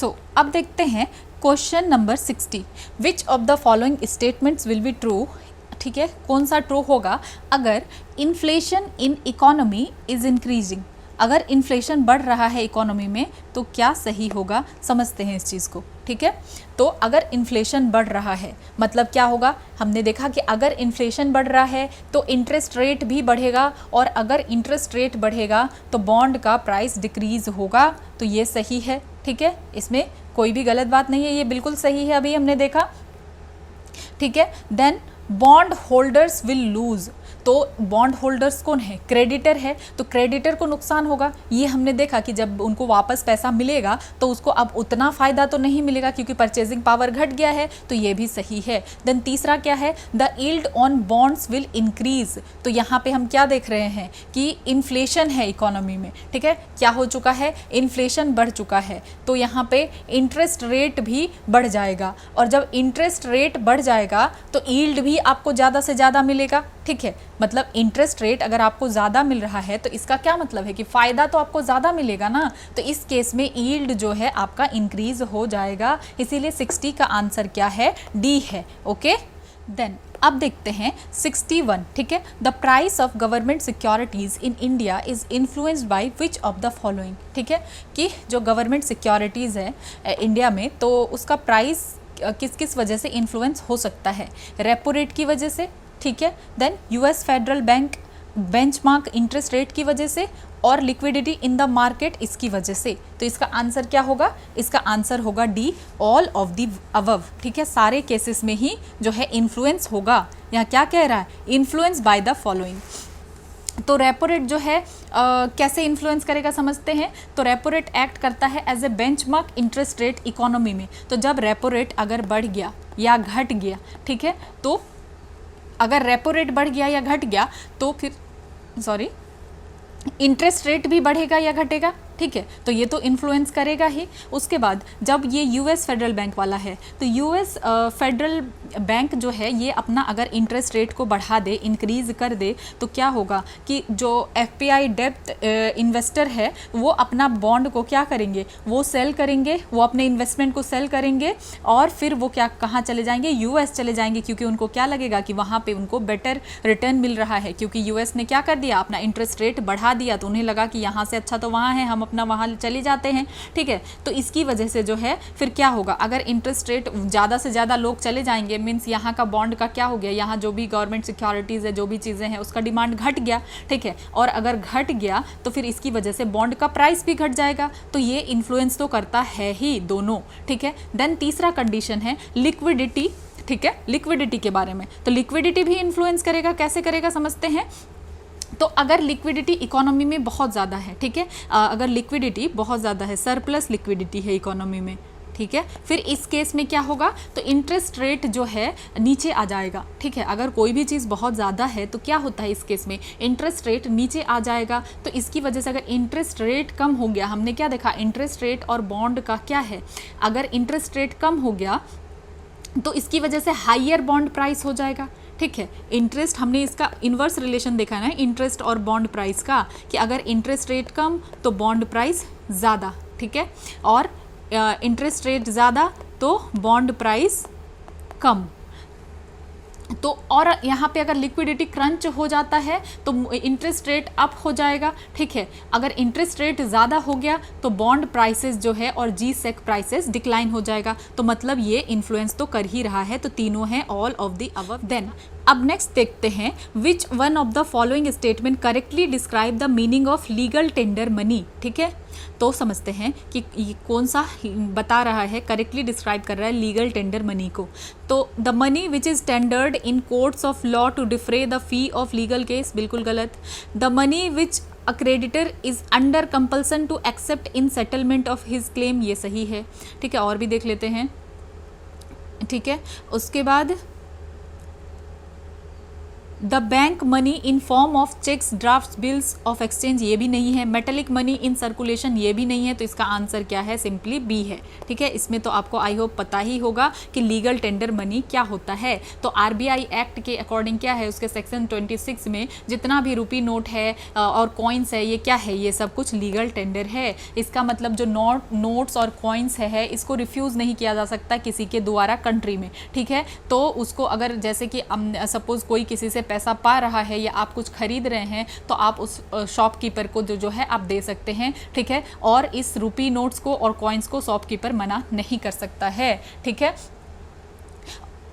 अब देखते हैं question number 60, which of the following statements will be true. ठीक है, कौन सा ट्रू होगा अगर inflation in economy is increasing, अगर इन्फ्लेशन बढ़ रहा है इकोनॉमी में तो क्या सही होगा, समझते हैं इस चीज़ को। ठीक है, तो अगर इन्फ्लेशन बढ़ रहा है मतलब क्या होगा, हमने देखा कि अगर इन्फ्लेशन बढ़ रहा है तो इंटरेस्ट रेट भी बढ़ेगा, और अगर इंटरेस्ट रेट बढ़ेगा तो बॉन्ड का प्राइस डिक्रीज होगा, तो ये सही है। ठीक है, इसमें कोई भी गलत बात नहीं है, ये बिल्कुल सही है, अभी हमने देखा। ठीक है, then bond holders will lose, तो बॉन्ड होल्डर्स कौन है, क्रेडिटर है, तो क्रेडिटर को नुकसान होगा। ये हमने देखा कि जब उनको वापस पैसा मिलेगा तो उसको अब उतना फ़ायदा तो नहीं मिलेगा क्योंकि परचेजिंग पावर घट गया है, तो ये भी सही है। देन तीसरा क्या है, the yield on bonds will increase, तो यहाँ पे हम क्या देख रहे हैं कि इन्फ्लेशन है इकोनॉमी में। ठीक है, क्या हो चुका है, इन्फ्लेशन बढ़ चुका है, तो यहाँ पे इंटरेस्ट रेट भी बढ़ जाएगा, और जब इंटरेस्ट रेट बढ़ जाएगा तो यील्ड भी आपको ज़्यादा से ज़्यादा मिलेगा। ठीक है, मतलब इंटरेस्ट रेट अगर आपको ज़्यादा मिल रहा है तो इसका क्या मतलब है कि फ़ायदा तो आपको ज़्यादा मिलेगा ना, तो इस केस में यील्ड जो है आपका इंक्रीज हो जाएगा, इसीलिए 60 का आंसर क्या है, डी है। ओके, देन अब देखते हैं 61। ठीक है, the price of government securities in India is influenced by which of the following. ठीक है, कि जो गवर्नमेंट सिक्योरिटीज़ है इंडिया में तो उसका प्राइस किस किस वजह से इन्फ्लुएंस हो सकता है, रेपो रेट की वजह से। ठीक है, then US federal bank benchmark interest rate की वजह से, और लिक्विडिटी इन द मार्केट इसकी वजह से। तो इसका आंसर क्या होगा, इसका आंसर होगा D, all of the above. ठीक है, सारे केसेस में ही जो है इन्फ्लुएंस होगा। यहाँ क्या कह रहा है, इन्फ्लुएंस बाय द फॉलोइंग। तो रेपो रेट जो है कैसे इन्फ्लुएंस करेगा समझते हैं। तो रेपो रेट एक्ट करता है as a benchmark interest rate economy में। तो जब रेपो रेट अगर बढ़ गया या घट गया, ठीक है, तो अगर रेपो रेट बढ़ गया या घट गया तो फिर इंटरेस्ट रेट भी बढ़ेगा या घटेगा। ठीक है, तो ये तो इन्फ्लुएंस करेगा ही। उसके बाद जब ये यूएस फेडरल बैंक वाला है तो यूएस फेडरल बैंक जो है ये अपना अगर इंटरेस्ट रेट को बढ़ा दे, इंक्रीज कर दे, तो क्या होगा कि जो एफपीआई डेप्ट इन्वेस्टर है वो अपना बॉन्ड को क्या करेंगे, वो सेल करेंगे, वो अपने इन्वेस्टमेंट को सेल करेंगे, और फिर वो क्या कहाँ चले जाएंगे, यूएस चले जाएंगे, क्योंकि उनको क्या लगेगा कि वहाँ पे उनको बेटर रिटर्न मिल रहा है, क्योंकि यूएस ने क्या कर दिया, अपना इंटरेस्ट रेट बढ़ा दिया, तो उन्हें लगा कि यहाँ से अच्छा तो वहाँ है, हम अपना वहाँ चले जाते हैं। ठीक है, तो इसकी वजह से जो है फिर क्या होगा, अगर इंटरेस्ट रेट ज़्यादा से ज़्यादा लोग चले जाएंगे, मीन्स यहाँ का बॉन्ड का क्या हो गया, यहाँ जो भी गवर्नमेंट सिक्योरिटीज़ है, जो भी चीज़ें हैं, उसका डिमांड घट गया। ठीक है, और अगर घट गया तो फिर इसकी वजह से बॉन्ड का प्राइस भी घट जाएगा, तो ये इन्फ्लुएंस तो करता है ही दोनों। ठीक है, देन तीसरा कंडीशन है लिक्विडिटी। ठीक है, लिक्विडिटी के बारे में, तो लिक्विडिटी भी इन्फ्लुएंस करेगा, कैसे करेगा समझते हैं। तो अगर लिक्विडिटी इकोनॉमी में बहुत ज़्यादा है, ठीक है, अगर लिक्विडिटी बहुत ज़्यादा है, सरप्लस लिक्विडिटी है इकोनॉमी में, ठीक है, फिर इस केस में क्या होगा, तो इंटरेस्ट रेट जो है नीचे आ जाएगा। ठीक है, अगर कोई भी चीज़ बहुत ज़्यादा है तो क्या होता है इस केस में, इंटरेस्ट रेट नीचे आ जाएगा। तो इसकी वजह से अगर इंटरेस्ट रेट कम हो गया, हमने क्या देखा, इंटरेस्ट रेट और बॉन्ड का क्या है, अगर इंटरेस्ट रेट कम हो गया तो इसकी वजह से हाइयर बॉन्ड प्राइस हो जाएगा। ठीक है, इंटरेस्ट, हमने इसका इन्वर्स रिलेशन देखा है ना इंटरेस्ट और बॉन्ड प्राइस का, कि अगर इंटरेस्ट रेट कम तो बॉन्ड प्राइस ज़्यादा। ठीक है, और इंटरेस्ट रेट ज़्यादा तो बॉन्ड प्राइस कम। तो और यहाँ पे अगर लिक्विडिटी क्रंच हो जाता है तो इंटरेस्ट रेट अप हो जाएगा। ठीक है, अगर इंटरेस्ट रेट ज़्यादा हो गया तो बॉन्ड प्राइसेस जो है और जी सेक प्राइसेस डिक्लाइन हो जाएगा। तो मतलब ये इन्फ्लुएंस तो कर ही रहा है, तो तीनों हैं all of the above. Then अब नेक्स्ट देखते हैं, which one of the following statement correctly describe the meaning of legal tender money. ठीक है, तो समझते हैं कि कौन सा बता रहा है, करेक्टली डिस्क्राइब कर रहा है लीगल टेंडर मनी को। तो the money which is tendered in courts of law to defray the fee of legal case, बिल्कुल गलत। The money which a creditor is under compulsion to accept in settlement of his claim, ये सही है। ठीक है, और भी देख लेते हैं। ठीक है, उसके बाद the bank money in form of cheques, draft, bills of exchange, ये भी नहीं है। मेटेलिक मनी इन सर्कुलेशन, ये भी नहीं है। तो इसका आंसर क्या है? सिंपली बी है। ठीक है, इसमें तो आपको आई होप पता ही होगा कि लीगल टेंडर मनी क्या होता है। तो आरबीआई एक्ट के अकॉर्डिंग क्या है, उसके सेक्शन 26 में जितना भी रुपी नोट है और कॉइन्स है, ये क्या है? ये सब कुछ लीगल टेंडर है। इसका मतलब जो नोट्स और कॉइन्स है इसको रिफ्यूज़ नहीं किया जा सकता किसी के द्वारा कंट्री में। ठीक है, तो उसको अगर जैसे कि सपोज कोई किसी से पैसा पा रहा है या आप कुछ खरीद रहे हैं तो आप उस शॉपकीपर को जो है आप दे सकते हैं। ठीक है, और इस रुपी नोट्स को और कॉइन्स को शॉपकीपर मना नहीं कर सकता है। ठीक है,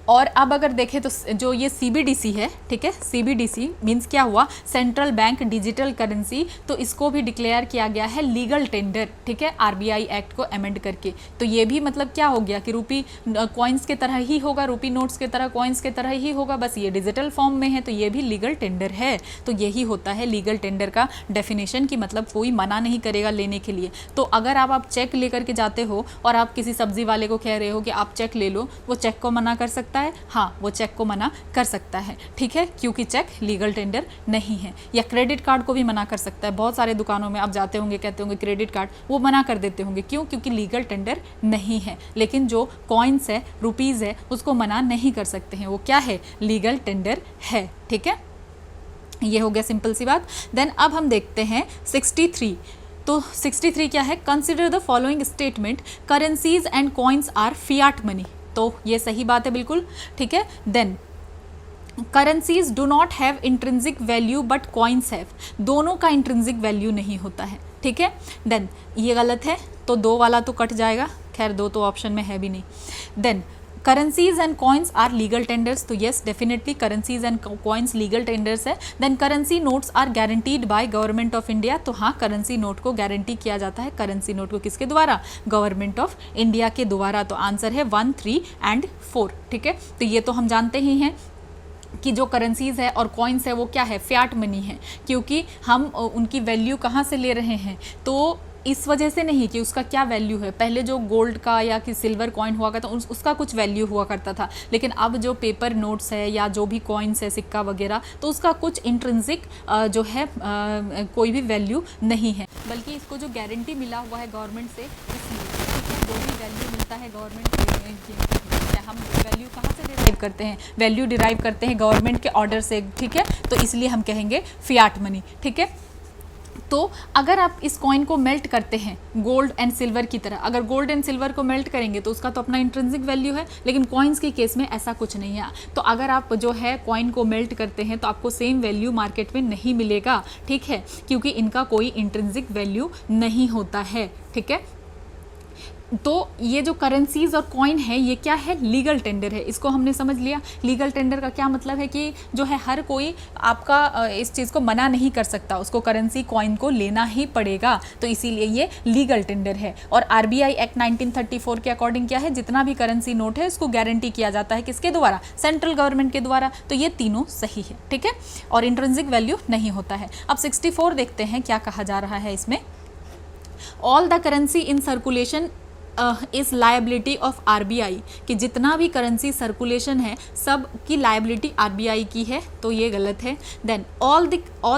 और अब अगर देखें तो जो ये सीबीडीसी है, ठीक है, सीबीडीसी मीन्स क्या हुआ? Central bank digital currency. तो इसको भी डिक्लेयर किया गया है लीगल टेंडर। ठीक है, आरबीआई एक्ट को अमेंड करके। तो ये भी मतलब क्या हो गया कि रुपी कॉइन्स के तरह ही होगा, रुपी नोट्स के तरह, कॉइन्स के तरह ही होगा, बस ये डिजिटल फॉर्म में है। तो ये भी लीगल टेंडर है। तो यही होता है लीगल टेंडर का डेफिनेशन की मतलब कोई मना नहीं करेगा लेने के लिए। तो अगर आप चेक लेकर के जाते हो और आप किसी सब्जी वाले को कह रहे हो कि आप चेक ले लो, वो चेक को मना कर सकता है? हाँ, वो चेक को मना कर सकता है। ठीक है, क्योंकि चेक लीगल टेंडर नहीं है। या क्रेडिट कार्ड को भी मना कर सकता है। बहुत सारे दुकानों में आप जाते होंगे, कहते होंगे क्रेडिट कार्ड, वो मना कर देते होंगे। क्यों? क्योंकि लीगल टेंडर नहीं है। लेकिन जो कॉइन्स है, रुपीज़ है, उसको मना नहीं कर सकते हैं। वो क्या है? लीगल टेंडर है। ठीक है, ये हो गया सिंपल सी बात। देन अब हम देखते हैं 63। तो 63 क्या है? Consider the following statement, currencies and coins are fiat money. तो ये सही बात है बिल्कुल। ठीक है, then currencies do not have intrinsic value but coins have, दोनों का इंट्रिंसिक वैल्यू नहीं होता है। ठीक है, देन ये गलत है, तो 2 वाला तो कट जाएगा। खैर 2 तो ऑप्शन में है भी नहीं। Then currencies and coins are legal tenders. तो yes, definitely currencies and coins legal tenders है। Then currency notes are guaranteed by government of India. तो हाँ, करेंसी नोट को गारंटी किया जाता है। करेंसी नोट को किसके द्वारा? गवर्नमेंट ऑफ इंडिया के द्वारा। तो आंसर है 1, 3 एंड 4। ठीक है, तो ये तो हम जानते ही हैं कि जो करेंसीज है और कॉइन्स है वो क्या है? फियाट मनी है। क्योंकि हम उनकी वैल्यू कहाँ से ले रहे हैं? तो इस वजह से नहीं कि उसका क्या वैल्यू है। पहले जो गोल्ड का या कि सिल्वर कॉइन हुआ करता उसका कुछ वैल्यू हुआ करता था। लेकिन अब जो पेपर नोट्स है या जो भी कॉइन्स है, सिक्का वगैरह, तो उसका कुछ इंट्रिंसिक जो है कोई भी वैल्यू नहीं है। बल्कि इसको जो गारंटी मिला हुआ है गवर्नमेंट से, इसलिए जो भी वैल्यू मिलता है गवर्नमेंट से, हम वैल्यू कहाँ से डिराइव करते हैं? वैल्यू डिराइव करते हैं गवर्नमेंट के ऑर्डर से। ठीक है, तो इसलिए हम कहेंगे फियाट मनी। ठीक है, तो अगर आप इस कॉइन को मेल्ट करते हैं गोल्ड एंड सिल्वर की तरह, अगर गोल्ड एंड सिल्वर को मेल्ट करेंगे तो उसका तो अपना इंट्रिंसिक वैल्यू है। लेकिन कॉइन्स के केस में ऐसा कुछ नहीं है। तो अगर आप जो है कॉइन को मेल्ट करते हैं तो आपको सेम वैल्यू मार्केट में नहीं मिलेगा। ठीक है, क्योंकि इनका कोई इंट्रिंसिक वैल्यू नहीं होता है। ठीक है, तो ये जो करेंसीज और कॉइन है ये क्या है? लीगल टेंडर है। इसको हमने समझ लिया। लीगल टेंडर का क्या मतलब है कि जो है हर कोई आपका इस चीज़ को मना नहीं कर सकता, उसको करेंसी कॉइन को लेना ही पड़ेगा। तो इसीलिए ये लीगल टेंडर है। और आरबीआई एक्ट 1934 के अकॉर्डिंग क्या है? जितना भी करेंसी नोट है उसको गारंटी किया जाता है किसके द्वारा? सेंट्रल गवर्नमेंट के द्वारा। तो ये तीनों सही है। ठीक है, और इंट्रिंसिक वैल्यू नहीं होता है। अब 64 देखते हैं क्या कहा जा रहा है इसमें। All the currency in circulation इस लायबिलिटी ऑफ आरबीआई, कि जितना भी करेंसी सर्कुलेशन है सब की लायबिलिटी आरबीआई की है। तो ये गलत है। Then all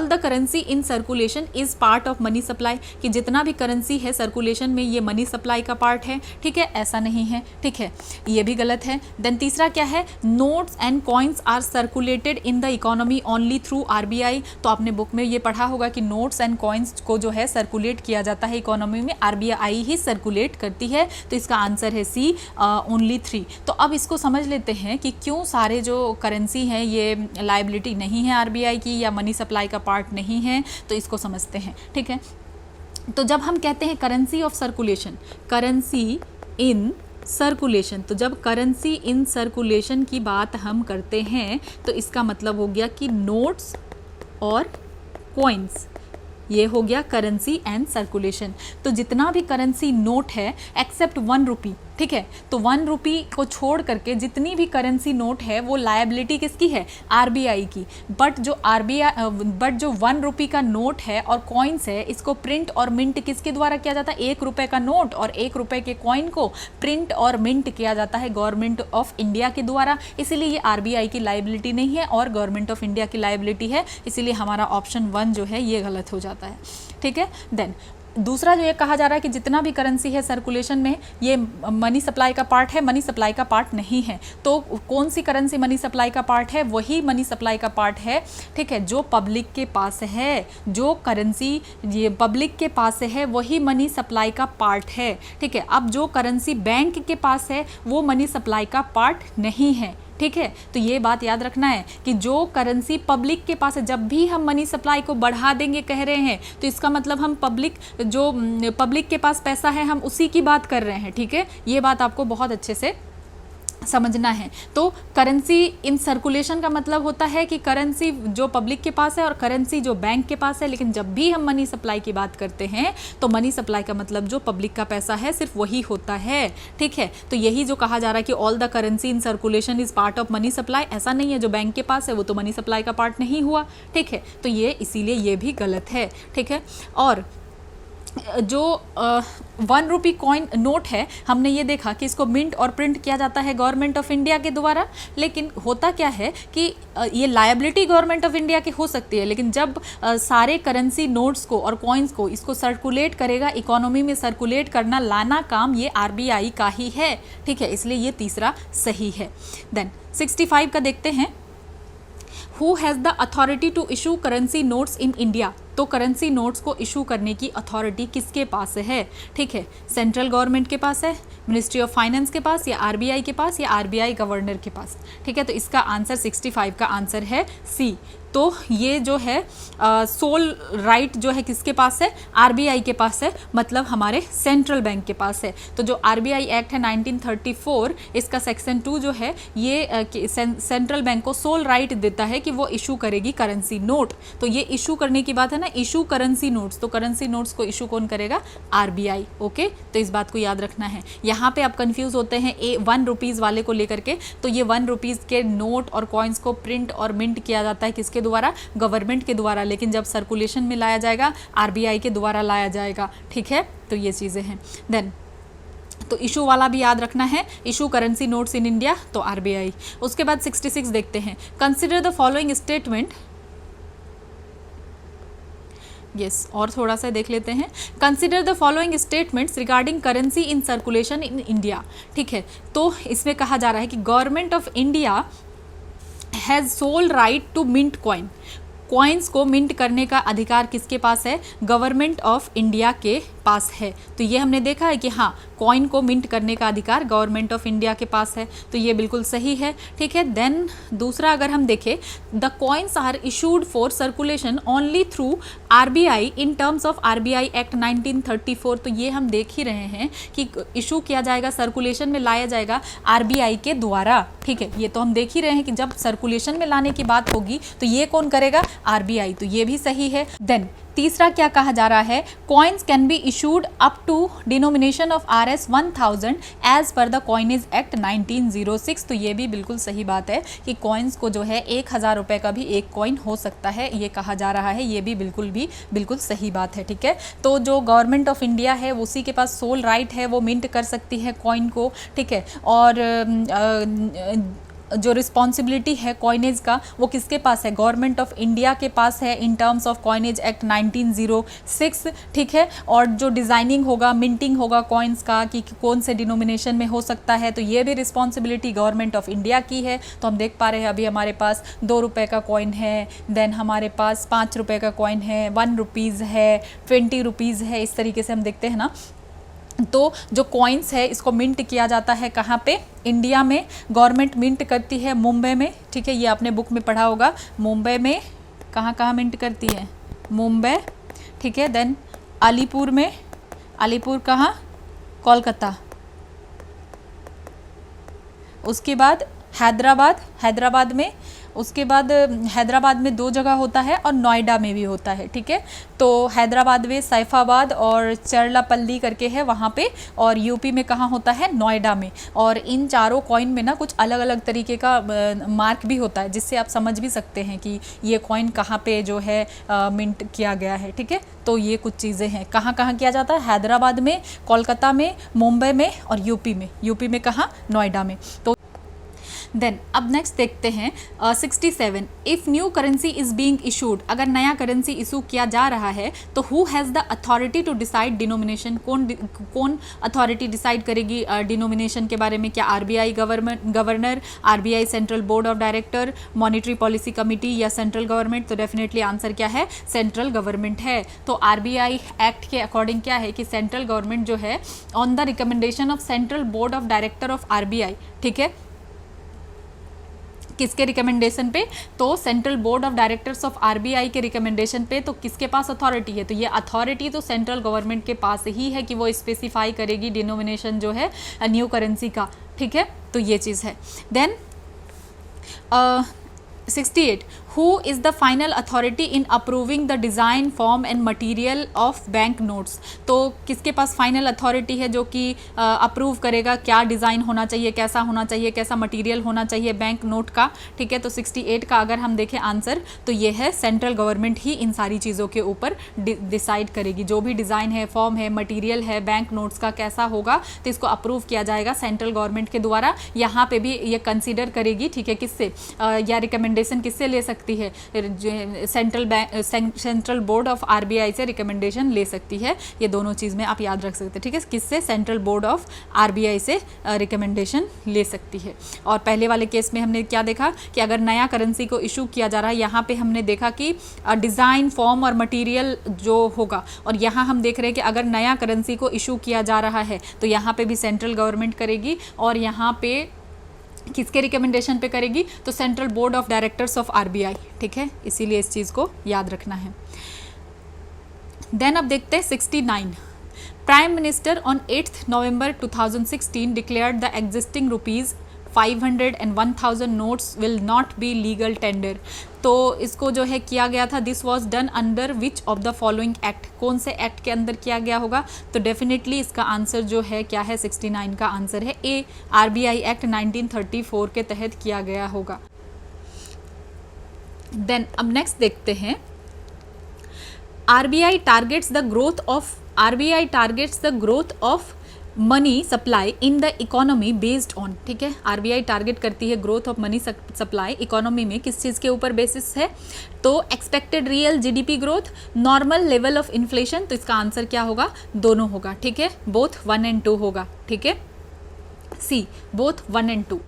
the currency in circulation is part of money supply, कि जितना भी करेंसी है सर्कुलेशन में ये मनी सप्लाई का पार्ट है। ठीक है, ऐसा नहीं है। ठीक है, ये भी गलत है। देन तीसरा क्या है? Notes and coins are circulated in the economy only through RBI. तो आपने बुक में ये पढ़ा होगा कि नोट्स एंड कॉइन्स को जो है सर्कुलेट किया जाता है इकोनॉमी में, आरबीआई ही सर्कुलेट करती है। तो इसका आंसर है सी, ओनली 3। तो अब इसको समझ लेते हैं कि क्यों सारे जो करेंसी हैं ये लायबिलिटी नहीं है आरबीआई की या मनी सप्लाई का पार्ट नहीं है। तो इसको समझते हैं। ठीक है, तो जब हम कहते हैं currency of circulation, currency in circulation, तो जब करेंसी इन सर्कुलेशन की बात हम करते हैं तो इसका मतलब हो गया कि नोट्स और कॉइन्स, ये हो गया करेंसी एंड सर्कुलेशन। तो जितना भी करेंसी नोट है एक्सेप्ट 1 रुपी, ठीक है। तो 1 रुपी को छोड़ करके जितनी भी करेंसी नोट है वो लायबिलिटी किसकी है, आरबीआई की। बट जो 1 रुपी का नोट है और कॉइन्स है, इसको प्रिंट और मिंट किसके द्वारा किया जाता है, 1 रुपए का नोट और 1 रुपए के कॉइन को प्रिंट और मिंट किया जाता है गवर्नमेंट ऑफ इंडिया के द्वारा। इसीलिए ये आरबीआई की लायबिलिटी नहीं है और गवर्नमेंट ऑफ इंडिया की लायबिलिटी है, इसीलिए हमारा ऑप्शन 1 जो है ये गलत हो जाता है। ठीक है। देन दूसरा जो ये कहा जा रहा है कि जितना भी करेंसी है सर्कुलेशन में ये मनी सप्लाई का पार्ट है, मनी सप्लाई का पार्ट नहीं है। तो कौन सी करेंसी मनी सप्लाई का पार्ट है, वही मनी सप्लाई का पार्ट है, ठीक है, जो पब्लिक के पास है। जो करेंसी ये पब्लिक के पास है वही मनी सप्लाई का पार्ट है। ठीक है। अब जो करेंसी बैंक के पास है वो मनी सप्लाई का पार्ट नहीं है। ठीक है। तो ये बात याद रखना है कि जो करेंसी पब्लिक के पास है, जब भी हम मनी सप्लाई को बढ़ा देंगे कह रहे हैं, तो इसका मतलब हम जो पब्लिक के पास पैसा है हम उसी की बात कर रहे हैं। ठीक है। ये बात आपको बहुत अच्छे से समझना है। तो करेंसी इन सर्कुलेशन का मतलब होता है कि करेंसी जो पब्लिक के पास है और करेंसी जो बैंक के पास है। लेकिन जब भी हम मनी सप्लाई की बात करते हैं तो मनी सप्लाई का मतलब जो पब्लिक का पैसा है सिर्फ वही होता है। ठीक है। तो यही जो कहा जा रहा है कि all the currency in circulation is part of money supply, ऐसा नहीं है। जो बैंक के पास है वो तो मनी सप्लाई का पार्ट नहीं हुआ। ठीक है। तो ये इसीलिए ये भी गलत है। ठीक है। और जो 1 रुपी कॉइन नोट है, हमने ये देखा कि इसको मिंट और प्रिंट किया जाता है गवर्नमेंट ऑफ इंडिया के द्वारा। लेकिन होता क्या है कि ये लायबिलिटी गवर्नमेंट ऑफ इंडिया की हो सकती है, लेकिन जब सारे करेंसी नोट्स को और कॉइन्स को इसको सर्कुलेट करेगा, इकोनॉमी में सर्कुलेट करना लाना काम ये आरबीआई का ही है। ठीक है। इसलिए ये तीसरा सही है। देन 65 का देखते हैं। Who has the authority to issue currency notes in India. तो करेंसी नोट्स को इशू करने की अथॉरिटी किसके पास है। ठीक है। सेंट्रल गवर्नमेंट के पास है, मिनिस्ट्री ऑफ फाइनेंस के पास, या आरबीआई के पास, या आरबीआई गवर्नर के पास। ठीक है। तो इसका आंसर 65 का आंसर है सी। तो ये जो है सोल राइट जो है किसके पास है, आरबीआई के पास है, मतलब हमारे सेंट्रल बैंक के पास है। तो जो आरबीआई एक्ट है 1934, इसका सेक्शन 2 जो है ये सेंट्रल बैंक को सोल राइट देता है कि वो इशू करेगी करेंसी नोट। तो ये इशू करने की बात है ना, इशू करेंसी नोट्स। तो करेंसी नोट्स को इशू कौन करेगा, आरबीआई। ओके। तो इस बात को याद रखना है। यहाँ पे आप कंफ्यूज होते हैं 1 रुपीज़ वाले को लेकर के। तो ये 1 रुपीज़ के नोट और कॉइन्स को प्रिंट और मिंट किया जाता है किसके द्वारा, गवर्नमेंट के द्वारा। लेकिन जब सर्कुलेशन में लाया जाएगा आरबीआई के द्वारा लाया जाएगा। ठीक है। तो ये चीज़ें हैं। देन तो इशू वाला भी याद रखना है, issue currency notes in India तो आरबीआई। उसके बाद 66 देखते हैं। Consider the following statement. Yes और थोड़ा सा देख लेते हैं। Consider the following statements regarding currency in circulation in India. ठीक है। तो इसमें कहा जा रहा है कि government of India has sole right to mint coin. Coins को मिंट करने का अधिकार किसके पास है, गवर्नमेंट ऑफ इंडिया के पास है। तो ये हमने देखा है कि हाँ, कॉइन को मिंट करने का अधिकार गवर्नमेंट ऑफ इंडिया के पास है। तो ये बिल्कुल सही है। ठीक है। देन दूसरा अगर हम देखें, the coins are issued for circulation only through RBI in terms of RBI act 1934। तो ये हम देख ही रहे हैं कि इशू किया जाएगा, सर्कुलेशन में लाया जाएगा आरबीआई के द्वारा। ठीक है। ये तो हम देख ही रहे हैं कि जब सर्कुलेशन में लाने की बात होगी तो ये कौन करेगा, आरबीआई। तो ये भी सही है। देन तीसरा क्या कहा जा रहा है, coins can be issued up to denomination of RS 1000 as per the coinage act 1906। तो ये भी बिल्कुल सही बात है कि कॉइन्स को जो है 1000 रुपये का भी एक कॉइन हो सकता है, ये कहा जा रहा है। ये भी बिल्कुल सही बात है। ठीक है। तो जो गवर्नमेंट ऑफ इंडिया है उसी के पास सोल राइट है, वो मिंट कर सकती है कॉइन को। ठीक है। और जो रिस्पॉन्सिबिलिटी है कॉइनेज का वो किसके पास है, गवर्नमेंट ऑफ इंडिया के पास है इन टर्म्स ऑफ कॉइनेज एक्ट 1906। ठीक है। और जो डिज़ाइनिंग होगा, मिंटिंग होगा कॉइन्स का कि कौन से डिनोमिनेशन में हो सकता है, तो ये भी रिस्पॉन्सिबिलिटी गवर्नमेंट ऑफ इंडिया की है। तो हम देख पा रहे हैं अभी हमारे पास 2 रुपये का कॉइन है, देन हमारे पास 5 रुपये का कॉइन है, 1 रुपीज़ है, 20 रुपीज़ है। इस तरीके से हम देखते हैं ना। तो जो कॉइन्स है इसको मिंट किया जाता है कहाँ पे, इंडिया में। गवर्नमेंट मिंट करती है मुंबई में। ठीक है। ये आपने बुक में पढ़ा होगा, मुंबई में कहाँ मिंट करती है, मुंबई। ठीक है। देन अलीपुर में, अलीपुर कहाँ, कोलकाता। उसके बाद हैदराबाद में, उसके बाद हैदराबाद में 2 जगह होता है और नोएडा में भी होता है, ठीक है। तो हैदराबाद में सैफाबाद और चरलापल्ली करके है वहाँ पे, और यूपी में कहाँ होता है, नोएडा में। और इन चारों कॉइन में ना कुछ अलग अलग तरीके का मार्क भी होता है, जिससे आप समझ भी सकते हैं कि ये कॉइन कहाँ पे जो है मिंट किया गया है, ठीक है। तो ये कुछ चीज़ें हैं, कहाँ कहाँ किया जाता है, हैदराबाद में, कोलकाता में, मुंबई में और यूपी में कहाँ, नोएडा में। तो देन अब नेक्स्ट देखते हैं 67, if new currency is being issued, अगर नया करेंसी इशू किया जा रहा है तो who has the authority to decide denomination, कौन अथॉरिटी डिसाइड करेगी डिनोमिनेशन के बारे में, क्या RBI governor, RBI central board of director, monetary policy committee या सेंट्रल गवर्नमेंट। तो डेफिनेटली आंसर क्या है, सेंट्रल गवर्नमेंट है। तो आरबीआई एक्ट के अकॉर्डिंग क्या है कि सेंट्रल गवर्नमेंट जो है on the recommendation of central board of director of RBI, ठीक है, किसके रिकमेंडेशन पे, तो central board of directors of RBI के रिकमेंडेशन पे। तो किसके पास अथॉरिटी है, तो ये अथॉरिटी तो सेंट्रल गवर्नमेंट के पास ही है कि वो स्पेसिफाई करेगी डिनोमिनेशन जो है न्यू करेंसी का, ठीक है। तो ये चीज़ है। Then 68, who is the final authority in approving the design, form and material of bank notes. तो किसके पास फाइनल अथॉरिटी है जो कि अप्रूव करेगा क्या डिज़ाइन होना चाहिए, कैसा होना चाहिए, कैसा मटीरियल होना चाहिए बैंक नोट का, ठीक है। तो 68 का अगर हम देखें आंसर तो ये है सेंट्रल गवर्नमेंट ही इन सारी चीज़ों के ऊपर डिसाइड करेगी। जो भी डिज़ाइन है, फॉर्म है, मटीरियल है बैंक नोट्स का कैसा होगा, तो इसको अप्रूव किया जाएगा सेंट्रल गवर्नमेंट के द्वारा। यहाँ पे भी ये कंसिडर करेगी, ठीक है, किससे या रिकमेंडेशन किससे ले सकती है, सेंट्रल बोर्ड ऑफ आरबीआई से रिकमेंडेशन ले सकती है। ये दोनों चीज़ में आप याद रख सकते हैं, ठीक है, किससे, सेंट्रल बोर्ड ऑफ आरबीआई से रिकमेंडेशन ले सकती है। और पहले वाले केस में हमने क्या देखा कि अगर नया करेंसी को इशू किया जा रहा है, यहाँ पे हमने देखा कि डिज़ाइन, फॉर्म और मटीरियल जो होगा, और यहाँ हम देख रहे हैं कि अगर नया करेंसी को इशू किया जा रहा है तो यहाँ पे भी सेंट्रल गवर्नमेंट करेगी, और यहाँ पे किसके रिकमेंडेशन पे करेगी, तो central board of directors of RBI, ठीक है। इसीलिए इस चीज़ को याद रखना है। देन अब देखते हैं 69, prime minister on 8 November 2016 declared the existing ₹500 and 1000 notes will not be legal tender. तो इसको जो है किया गया था, this was done under which of the following act, कौन से एक्ट के अंदर किया गया होगा, तो डेफिनेटली इसका आंसर जो है क्या है, 69 का आंसर है ए, आरबीआई एक्ट 1934 के तहत किया गया होगा। देन अब नेक्स्ट देखते हैं, RBI targets the growth of money supply in the economy based on, ठीक है। आरबीआई टारगेट करती है growth of money supply economy में, किस चीज़ के ऊपर बेसिस है, तो expected real GDP growth, normal level of inflation. तो इसका आंसर क्या होगा, दोनों होगा, ठीक है, बोथ 1 and 2 होगा, ठीक है, सी बोथ 1 and 2।